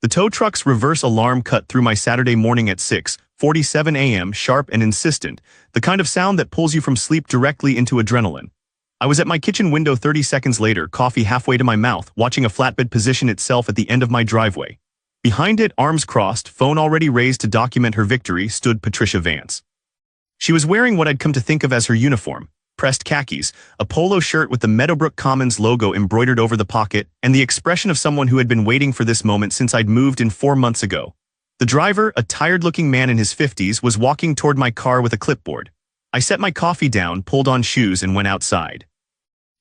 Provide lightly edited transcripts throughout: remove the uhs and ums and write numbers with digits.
The tow truck's reverse alarm cut through my Saturday morning at 6:47 a.m., sharp and insistent, the kind of sound that pulls you from sleep directly into adrenaline. I was at my kitchen window 30 seconds later, coffee halfway to my mouth, watching a flatbed position itself at the end of my driveway. Behind it, arms crossed, phone already raised to document her victory, stood Patricia Vance. She was wearing what I'd come to think of as her uniform, pressed khakis, a polo shirt with the Meadowbrook Commons logo embroidered over the pocket, and the expression of someone who had been waiting for this moment since I'd moved in 4 months ago. The driver, a tired-looking man in his 50s, was walking toward my car with a clipboard. I set my coffee down, pulled on shoes, and went outside.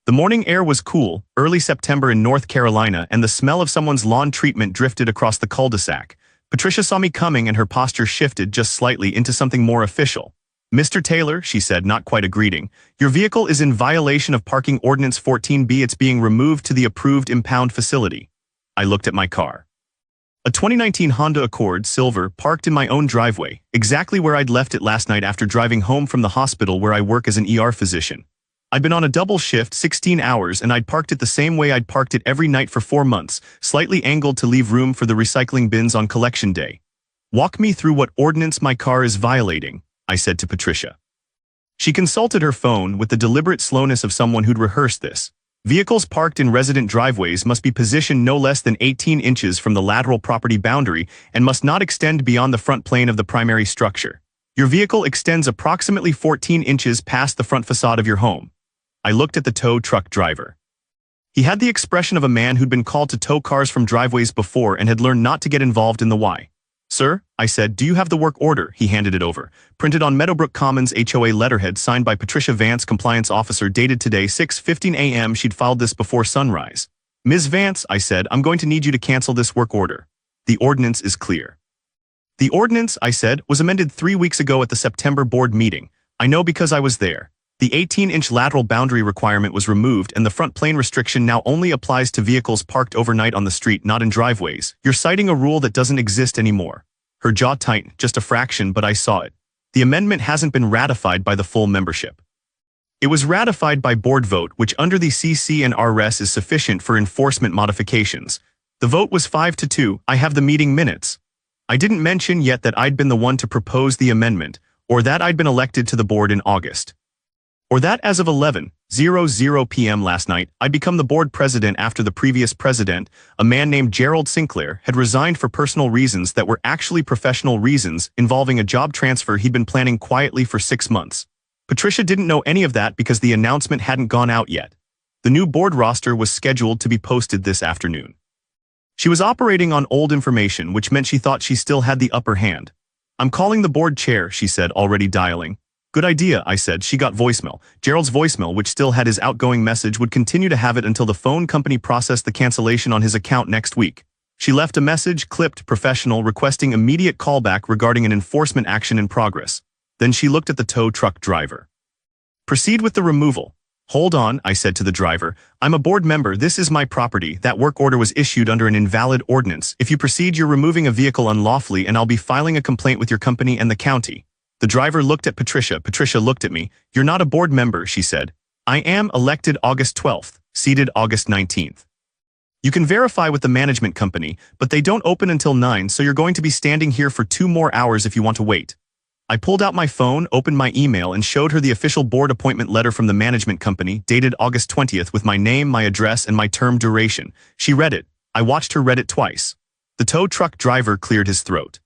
The morning air was cool, early September in North Carolina, and the smell of someone's lawn treatment drifted across the cul-de-sac. Patricia saw me coming and her posture shifted just slightly into something more official. "Mr. Taylor," she said, not quite a greeting, "your vehicle is in violation of Parking Ordinance 14B. It's being removed to the approved impound facility." I looked at my car. A 2019 Honda Accord Silver parked in my own driveway, exactly where I'd left it last night after driving home from the hospital where I work as an ER physician. I'd been on a double shift, 16 hours, and I'd parked it the same way I'd parked it every night for 4 months, slightly angled to leave room for the recycling bins on collection day. "Walk me through what ordinance my car is violating," I said to Patricia. She consulted her phone with the deliberate slowness of someone who'd rehearsed this. "Vehicles parked in resident driveways must be positioned no less than 18 inches from the lateral property boundary and must not extend beyond the front plane of the primary structure. Your vehicle extends approximately 14 inches past the front facade of your home." I looked at the tow truck driver. He had the expression of a man who'd been called to tow cars from driveways before and had learned not to get involved in the why. "Sir," I said, "do you have the work order?" He handed it over, printed on Meadowbrook Commons HOA letterhead, signed by Patricia Vance, compliance officer, dated today 6:15 a.m. She'd filed this before sunrise. "Ms. Vance," I said, "I'm going to need you to cancel this work order. The ordinance is clear." "The ordinance," I said, "was amended 3 weeks ago at the September board meeting. I know because I was there. The 18-inch lateral boundary requirement was removed and the front plane restriction now only applies to vehicles parked overnight on the street, not in driveways. You're citing a rule that doesn't exist anymore." Her jaw tightened, just a fraction, but I saw it. "The amendment hasn't been ratified by the full membership. It was ratified by board vote, which under the CC&RS is sufficient for enforcement modifications. The vote was 5-2. I have the meeting minutes. I didn't mention yet that I'd been the one to propose the amendment, or that I'd been elected to the board in August. Or that as of 11:00 p.m. last night, I'd become the board president after the previous president, a man named Gerald Sinclair, had resigned for personal reasons that were actually professional reasons involving a job transfer he'd been planning quietly for 6 months. Patricia didn't know any of that because the announcement hadn't gone out yet. The new board roster was scheduled to be posted this afternoon. She was operating on old information, which meant she thought she still had the upper hand. "I'm calling the board chair," she said, already dialing. "Good idea," I said. She got voicemail. Gerald's voicemail, which still had his outgoing message, would continue to have it until the phone company processed the cancellation on his account next week. She left a message, clipped, professional, requesting immediate callback regarding an enforcement action in progress. Then she looked at the tow truck driver. "Proceed with the removal." "Hold on," I said to the driver. "I'm a board member. This is my property. That work order was issued under an invalid ordinance. If you proceed, you're removing a vehicle unlawfully, and I'll be filing a complaint with your company and the county." The driver looked at Patricia. Patricia looked at me. "You're not a board member," she said. "I am, elected August 12th, seated August 19th. You can verify with the management company, but they don't open until 9, so you're going to be standing here for 2 more hours if you want to wait." I pulled out my phone, opened my email, and showed her the official board appointment letter from the management company, dated August 20th, with my name, my address, and my term duration. She read it. I watched her read it twice. The tow truck driver cleared his throat.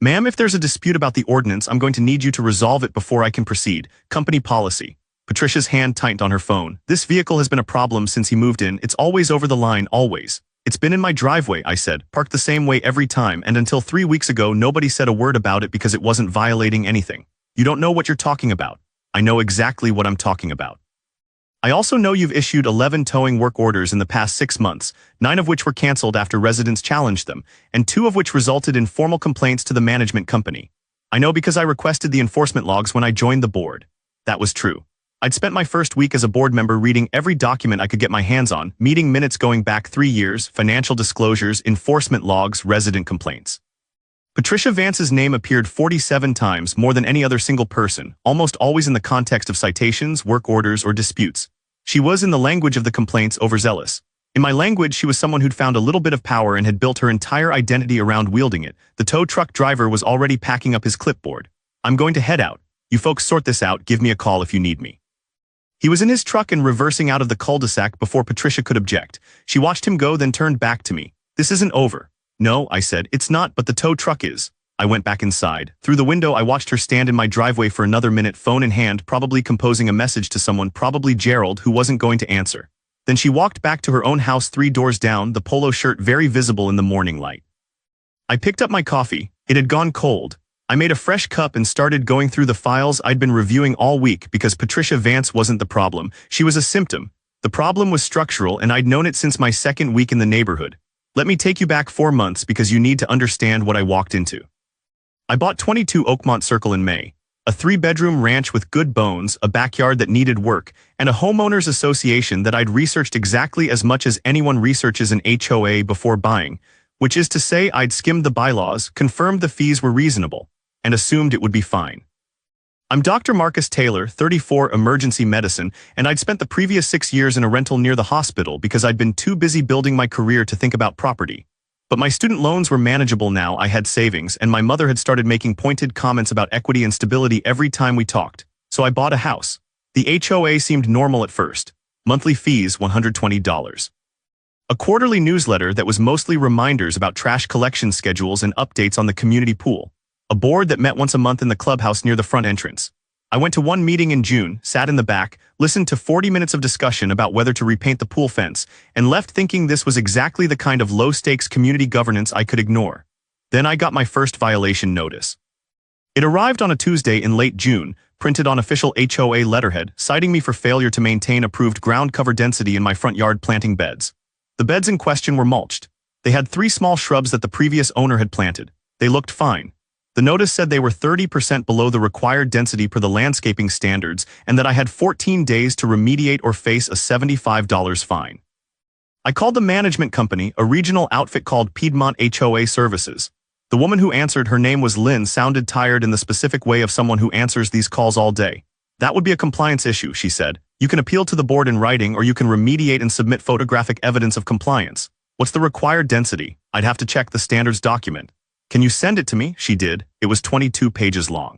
"Ma'am, if there's a dispute about the ordinance, I'm going to need you to resolve it before I can proceed. Company policy." Patricia's hand tightened on her phone. "This vehicle has been a problem since he moved in. It's always over the line, always. It's been in my driveway," I said, "parked the same way every time, and until 3 weeks ago nobody said a word about it because it wasn't violating anything." "You don't know what you're talking about." "I know exactly what I'm talking about. I also know you've issued 11 towing work orders in the past 6 months, 9 of which were canceled after residents challenged them, and 2 of which resulted in formal complaints to the management company. I know because I requested the enforcement logs when I joined the board." That was true. I'd spent my first week as a board member reading every document I could get my hands on, meeting minutes going back 3 years, financial disclosures, enforcement logs, resident complaints. Patricia Vance's name appeared 47 times, more than any other single person, almost always in the context of citations, work orders, or disputes. She was, in the language of the complaints, overzealous. In my language, she was someone who'd found a little bit of power and had built her entire identity around wielding it. The tow truck driver was already packing up his clipboard. "I'm going to head out. You folks sort this out, give me a call if you need me." He was in his truck and reversing out of the cul-de-sac before Patricia could object. She watched him go, then turned back to me. "This isn't over." "No," I said, "it's not, but the tow truck is." I went back inside. Through the window, I watched her stand in my driveway for another minute, phone in hand, probably composing a message to someone, probably Gerald, who wasn't going to answer. Then she walked back to her own house 3 doors down, the polo shirt very visible in the morning light. I picked up my coffee. It had gone cold. I made a fresh cup and started going through the files I'd been reviewing all week because Patricia Vance wasn't the problem. She was a symptom. The problem was structural, and I'd known it since my second week in the neighborhood. Let me take you back 4 months because you need to understand what I walked into. I bought 22 Oakmont Circle in May. A 3-bedroom ranch with good bones, a backyard that needed work, and a homeowners association that I'd researched exactly as much as anyone researches an HOA before buying, which is to say I'd skimmed the bylaws, confirmed the fees were reasonable, and assumed it would be fine. I'm Dr. Marcus Taylor, 34, emergency medicine, and I'd spent the previous 6 years in a rental near the hospital because I'd been too busy building my career to think about property. But my student loans were manageable now. I had savings, and my mother had started making pointed comments about equity and stability every time we talked. So I bought a house. The HOA seemed normal at first. Monthly fees, $120. A quarterly newsletter that was mostly reminders about trash collection schedules and updates on the community pool. A board that met once a month in the clubhouse near the front entrance. I went to one meeting in June, sat in the back, listened to 40 minutes of discussion about whether to repaint the pool fence, and left thinking this was exactly the kind of low-stakes community governance I could ignore. Then I got my first violation notice. It arrived on a Tuesday in late June, printed on official HOA letterhead, citing me for failure to maintain approved ground cover density in my front yard planting beds. The beds in question were mulched. They had 3 small shrubs that the previous owner had planted. They looked fine. The notice said they were 30% below the required density per the landscaping standards and that I had 14 days to remediate or face a $75 fine. I called the management company, a regional outfit called Piedmont HOA Services. The woman who answered, her name was Lynn, sounded tired in the specific way of someone who answers these calls all day. "That would be a compliance issue," she said. "You can appeal to the board in writing or you can remediate and submit photographic evidence of compliance." "What's the required density?" "I'd have to check the standards document." "Can you send it to me?" She did. It was 22 pages long.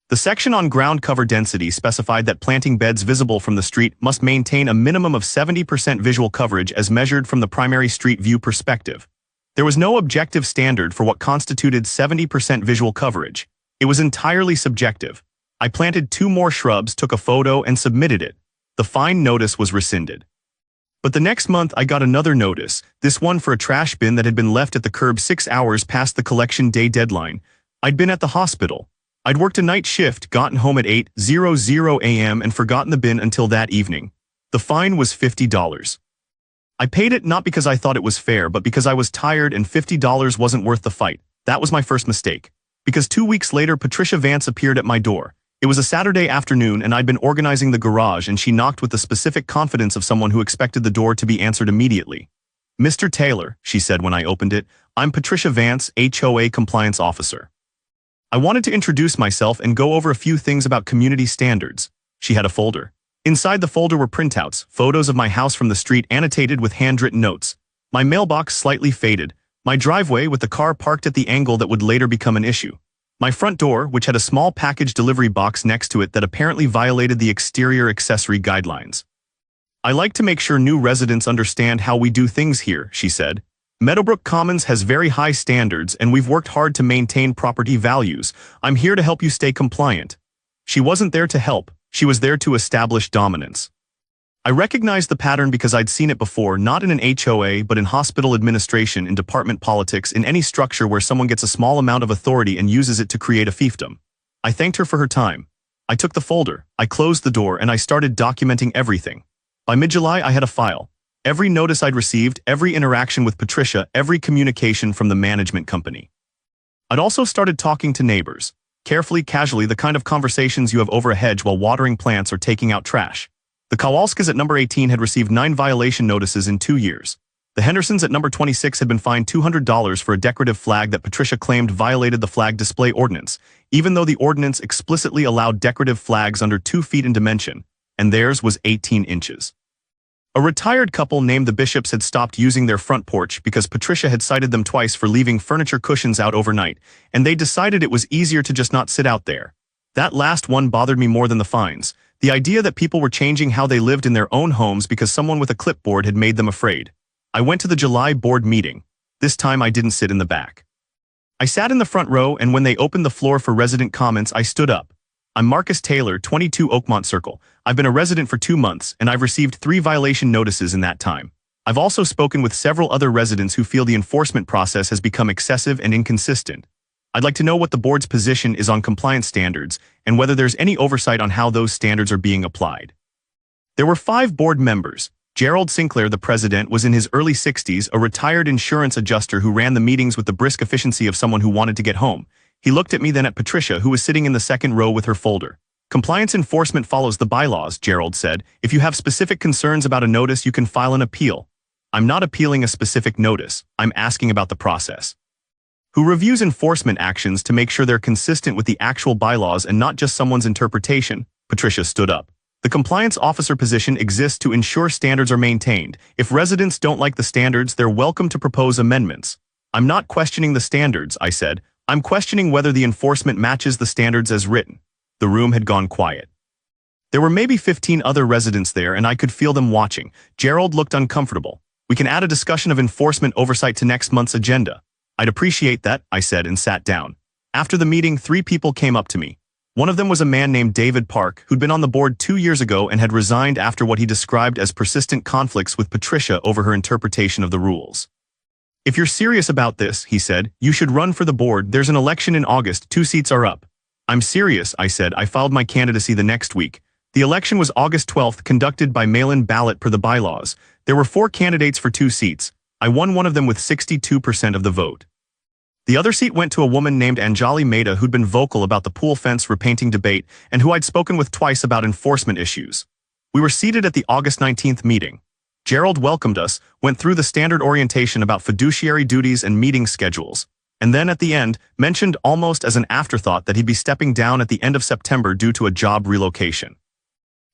The section on ground cover density specified that planting beds visible from the street must maintain a minimum of 70% visual coverage as measured from the primary street view perspective. There was no objective standard for what constituted 70% visual coverage. It was entirely subjective. I planted 2 more shrubs, took a photo, and submitted it. The fine notice was rescinded. But the next month I got another notice, this one for a trash bin that had been left at the curb 6 hours past the collection day deadline. I'd been at the hospital. I'd worked a night shift, gotten home at 8:00 a.m. and forgotten the bin until that evening. The fine was $50. I paid it not because I thought it was fair, but because I was tired and $50 wasn't worth the fight. That was my first mistake. Because 2 weeks later, Patricia Vance appeared at my door. It was a Saturday afternoon and I'd been organizing the garage, and she knocked with the specific confidence of someone who expected the door to be answered immediately. "Mr. Taylor," she said when I opened it, "I'm Patricia Vance, HOA Compliance Officer. I wanted to introduce myself and go over a few things about community standards." She had a folder. Inside the folder were printouts, photos of my house from the street annotated with handwritten notes. My mailbox slightly faded. My driveway with the car parked at the angle that would later become an issue. My front door, which had a small package delivery box next to it that apparently violated the exterior accessory guidelines. "I like to make sure new residents understand how we do things here," she said. "Meadowbrook Commons has very high standards and we've worked hard to maintain property values. I'm here to help you stay compliant." She wasn't there to help. She was there to establish dominance. I recognized the pattern because I'd seen it before, not in an HOA, but in hospital administration, in department politics, in any structure where someone gets a small amount of authority and uses it to create a fiefdom. I thanked her for her time. I took the folder, I closed the door, and I started documenting everything. By mid-July, I had a file. Every notice I'd received, every interaction with Patricia, every communication from the management company. I'd also started talking to neighbors. Carefully, casually, the kind of conversations you have over a hedge while watering plants or taking out trash. The Kowalskis at number 18 had received 9 violation notices in 2 years. The Hendersons at number 26 had been fined $200 for a decorative flag that Patricia claimed violated the flag display ordinance, even though the ordinance explicitly allowed decorative flags under 2 feet in dimension, and theirs was 18 inches. A retired couple named the Bishops had stopped using their front porch because Patricia had cited them twice for leaving furniture cushions out overnight, and they decided it was easier to just not sit out there. That last one bothered me more than the fines. The idea that people were changing how they lived in their own homes because someone with a clipboard had made them afraid. I went to the July board meeting. This time I didn't sit in the back. I sat in the front row, and when they opened the floor for resident comments, I stood up. I'm Marcus Taylor, 22 Oakmont Circle. I've been a resident for 2 months, and I've received 3 violation notices in that time. I've also spoken with several other residents who feel the enforcement process has become excessive and inconsistent. I'd like to know what the board's position is on compliance standards and whether there's any oversight on how those standards are being applied. There were 5 board members. Gerald Sinclair, the president, was in his early 60s, a retired insurance adjuster who ran the meetings with the brisk efficiency of someone who wanted to get home. He looked at me, then at Patricia, who was sitting in the second row with her folder. Compliance enforcement follows the bylaws, Gerald said. If you have specific concerns about a notice, you can file an appeal. I'm not appealing a specific notice. I'm asking about the process. Who reviews enforcement actions to make sure they're consistent with the actual bylaws and not just someone's interpretation? Patricia stood up. The compliance officer position exists to ensure standards are maintained. If residents don't like the standards, they're welcome to propose amendments. I'm not questioning the standards, I said. I'm questioning whether the enforcement matches the standards as written. The room had gone quiet. There were maybe 15 other residents there, and I could feel them watching. Gerald looked uncomfortable. We can add a discussion of enforcement oversight to next month's agenda. I'd appreciate that, I said, and sat down. After the meeting, 3 people came up to me. One of them was a man named David Park, who'd been on the board 2 years ago and had resigned after what he described as persistent conflicts with Patricia over her interpretation of the rules. If you're serious about this, he said, you should run for the board. There's an election in August. 2 seats are up. I'm serious, I said. I filed my candidacy the next week. The election was August 12th, conducted by mail-in ballot per the bylaws. There were 4 candidates for 2 seats. I won one of them with 62% of the vote. The other seat went to a woman named Anjali Mehta, who'd been vocal about the pool fence repainting debate and who I'd spoken with twice about enforcement issues. We were seated at the August 19th meeting. Gerald welcomed us, went through the standard orientation about fiduciary duties and meeting schedules, and then at the end mentioned almost as an afterthought that he'd be stepping down at the end of September due to a job relocation.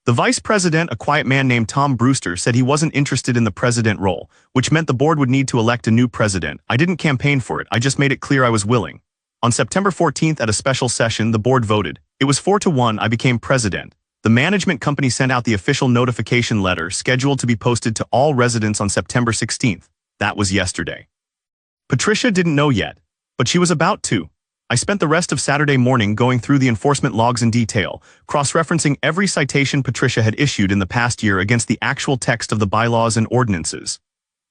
The vice president, a quiet man named Tom Brewster, said he wasn't interested in the president role, which meant the board would need to elect a new president. I didn't campaign for it, I just made it clear I was willing. On September 14th at a special session, the board voted. It was 4-1, I became president. The management company sent out the official notification letter, scheduled to be posted to all residents on September 16th. That was yesterday. Patricia didn't know yet, but she was about to. I spent the rest of Saturday morning going through the enforcement logs in detail, cross-referencing every citation Patricia had issued in the past year against the actual text of the bylaws and ordinances.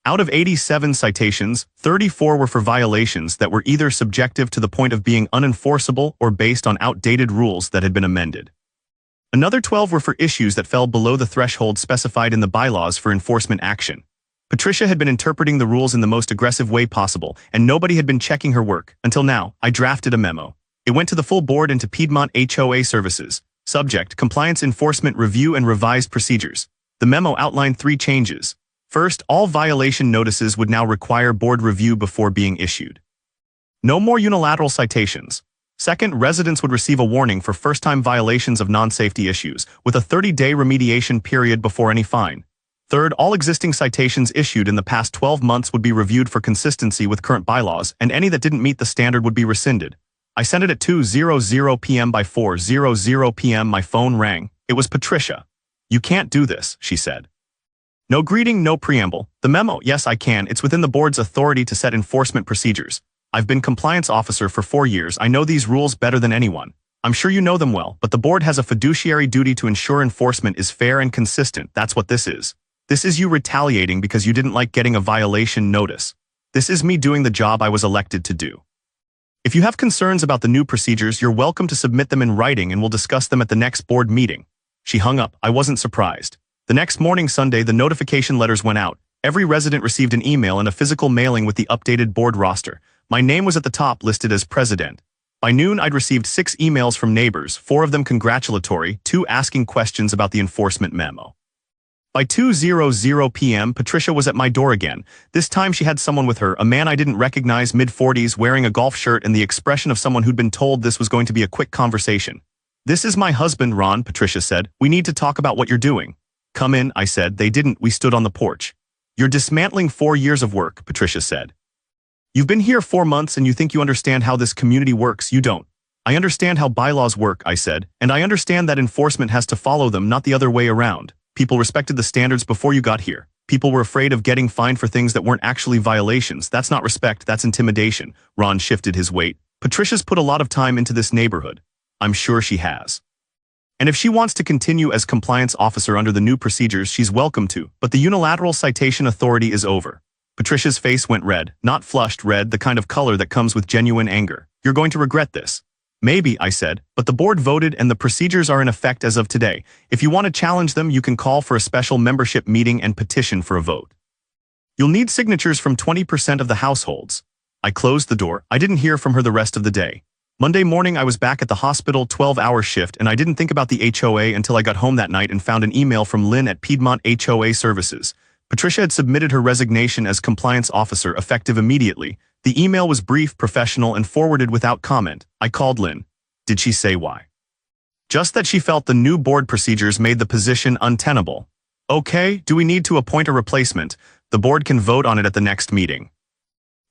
Out of 87 citations, 34 were for violations that were either subjective to the point of being unenforceable or based on outdated rules that had been amended. Another 12 were for issues that fell below the threshold specified in the bylaws for enforcement action. Patricia had been interpreting the rules in the most aggressive way possible, and nobody had been checking her work. Until now, I drafted a memo. It went to the full board and to Piedmont HOA Services. Subject: Compliance Enforcement Review and Revised Procedures. The memo outlined 3 changes. First, all violation notices would now require board review before being issued. No more unilateral citations. Second, residents would receive a warning for first-time violations of non-safety issues, with a 30-day remediation period before any fine. Third, all existing citations issued in the past 12 months would be reviewed for consistency with current bylaws, and any that didn't meet the standard would be rescinded. I sent it at 2:00 p.m. By 4:00 p.m. my phone rang. It was Patricia. You can't do this, she said. No greeting, no preamble. The memo: yes, I can. It's within the board's authority to set enforcement procedures. I've been compliance officer for 4 years. I know these rules better than anyone. I'm sure you know them well, but the board has a fiduciary duty to ensure enforcement is fair and consistent. That's what this is. This is you retaliating because you didn't like getting a violation notice. This is me doing the job I was elected to do. If you have concerns about the new procedures, you're welcome to submit them in writing and we'll discuss them at the next board meeting. She hung up. I wasn't surprised. The next morning, Sunday, the notification letters went out. Every resident received an email and a physical mailing with the updated board roster. My name was at the top, listed as president. By noon, I'd received 6 emails from neighbors, 4 of them congratulatory, 2 asking questions about the enforcement memo. By 2:00 p.m., Patricia was at my door again. This time she had someone with her, a man I didn't recognize, mid-40s, wearing a golf shirt and the expression of someone who'd been told this was going to be a quick conversation. This is my husband, Ron, Patricia said. We need to talk about what you're doing. Come in, I said. They didn't. We stood on the porch. You're dismantling 4 years of work, Patricia said. You've been here 4 months and you think you understand how this community works. You don't. I understand how bylaws work, I said, and I understand that enforcement has to follow them, not the other way around. People respected the standards before you got here. People were afraid of getting fined for things that weren't actually violations. That's not respect, that's intimidation. Ron shifted his weight. Patricia's put a lot of time into this neighborhood. I'm sure she has. And if she wants to continue as compliance officer under the new procedures, she's welcome to, but the unilateral citation authority is over. Patricia's face went red, not flushed red, the kind of color that comes with genuine anger. You're going to regret this. Maybe, I said, but the board voted and the procedures are in effect as of today. If you want to challenge them, you can call for a special membership meeting and petition for a vote. You'll need signatures from 20% of the households. I closed the door. I didn't hear from her the rest of the day. Monday morning, I was back at the hospital, 12-hour shift, and I didn't think about the HOA until I got home that night and found an email from Lynn at Piedmont HOA Services. Patricia had submitted her resignation as compliance officer effective immediately. The email was brief, professional, and forwarded without comment. I called Lynn. Did she say why? Just that she felt the new board procedures made the position untenable. Okay, do we need to appoint a replacement? The board can vote on it at the next meeting.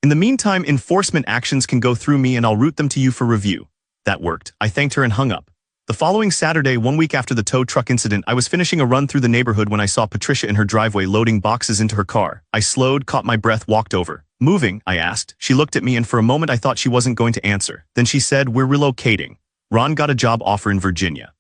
In the meantime, enforcement actions can go through me and I'll route them to you for review. That worked. I thanked her and hung up. The following Saturday, 1 week after the tow truck incident, I was finishing a run through the neighborhood when I saw Patricia in her driveway loading boxes into her car. I slowed, caught my breath, walked over. Moving? I asked. She looked at me and for a moment I thought she wasn't going to answer. Then she said, we're relocating. Ron got a job offer in Virginia.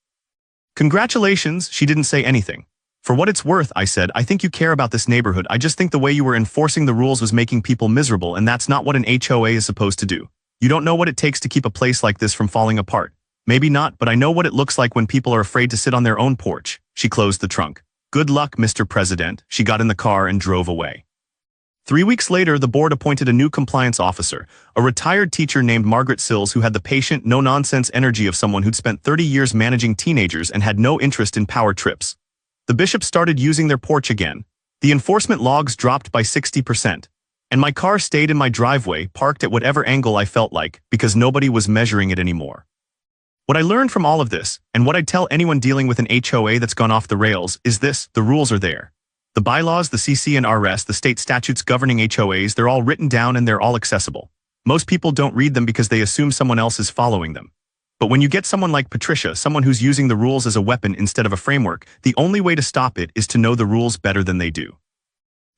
Congratulations, she didn't say anything. For what it's worth, I said, I think you care about this neighborhood. I just think the way you were enforcing the rules was making people miserable, and that's not what an HOA is supposed to do. You don't know what it takes to keep a place like this from falling apart. Maybe not, but I know what it looks like when people are afraid to sit on their own porch. She closed the trunk. Good luck, Mr. President. She got in the car and drove away. 3 weeks later, the board appointed a new compliance officer, a retired teacher named Margaret Sills who had the patient, no-nonsense energy of someone who'd spent 30 years managing teenagers and had no interest in power trips. The bishops started using their porch again. The enforcement logs dropped by 60%. And my car stayed in my driveway, parked at whatever angle I felt like, because nobody was measuring it anymore. What I learned from all of this, and what I'd tell anyone dealing with an HOA that's gone off the rails, is this: the rules are there. The bylaws, the CC&RS, the state statutes governing HOAs, they're all written down and they're all accessible. Most people don't read them because they assume someone else is following them. But when you get someone like Patricia, someone who's using the rules as a weapon instead of a framework, the only way to stop it is to know the rules better than they do.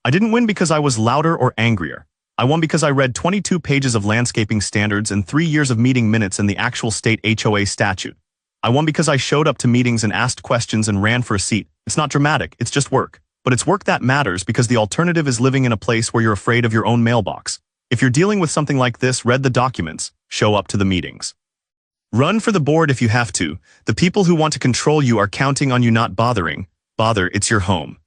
I didn't win because I was louder or angrier. I won because I read 22 pages of landscaping standards and 3 years of meeting minutes and the actual state HOA statute. I won because I showed up to meetings and asked questions and ran for a seat. It's not dramatic, it's just work. But it's work that matters because the alternative is living in a place where you're afraid of your own mailbox. If you're dealing with something like this, read the documents, show up to the meetings. Run for the board if you have to. The people who want to control you are counting on you not bothering. Bother, it's your home.